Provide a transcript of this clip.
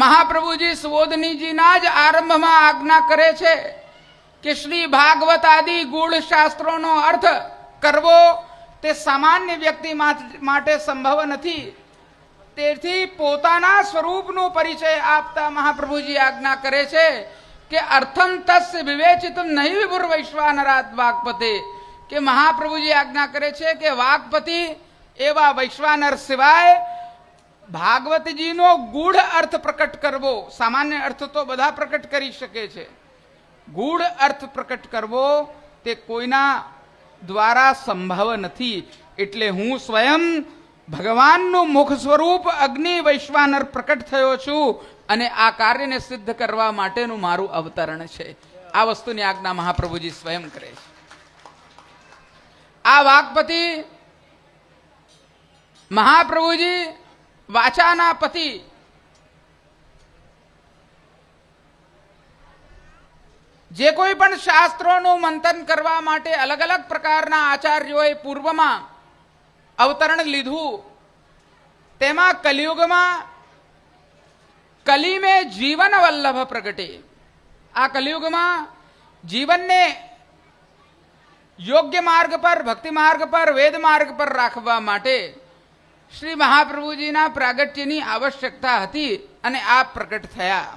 મહાપ્રભુજી સુબોધનીજીના જ આરંભમાં આજ્ઞા કરે છે કે શ્રી ભાગવત આદિ ગૂઢ શાસ્ત્રોનો અર્થ કરવો તે સામાન્ય વ્યક્તિ માટે સંભવ નથી. તેથી પોતાના સ્વરૂપનો પરિચય આપતા મહાપ્રભુજી આજ્ઞા કરે છે કે અર્થમ તસ્ય વિવેચિતમ નહીં વિભુર વૈશ્વાનરાત વાગપતે, કે મહાપ્રભુજી આજ્ઞા કરે છે કે વાગપતિ એવા વૈશ્વાનર સિવાય ભાગવતજીનો ગૂઢ અર્થ પ્રકટ કરવો, સામાન્ય અર્થ તો બધા પ્રકટ કરી શકે છે, ગૂઢ અર્થ પ્રકટ કરવો તે કોઈના દ્વારા સંભવ નથી. એટલે હું સ્વયં ભગવાનનું મુખ સ્વરૂપ અગ્નિ વૈશ્વાનર પ્રકટ થયો છું અને આ કાર્યને સિદ્ધ કરવા માટેનું મારું અવતરણ છે. આ વસ્તુની આજ્ઞા મહાપ્રભુજી સ્વયં કરે છે. આ વાગપતિ મહાપ્રભુજી વાચાના પતિ, જે કોઈ પણ શાસ્ત્રોનું મંથન કરવા માટે અલગ અલગ પ્રકારના આચાર્યોએ પૂર્વમાં અવતરણ લીધું, તેમાં કલિયુગમાં કલી મેં જીવન વલ્લભ પ્રગટે. આ કલિયુગમાં જીવનને યોગ્ય માર્ગ પર, ભક્તિ માર્ગ પર, વેદ માર્ગ પર રાખવા માટે શ્રી મહાપ્રભુજીના પ્રાગટ્યની આવશ્યકતા હતી અને આ પ્રગટ થયા.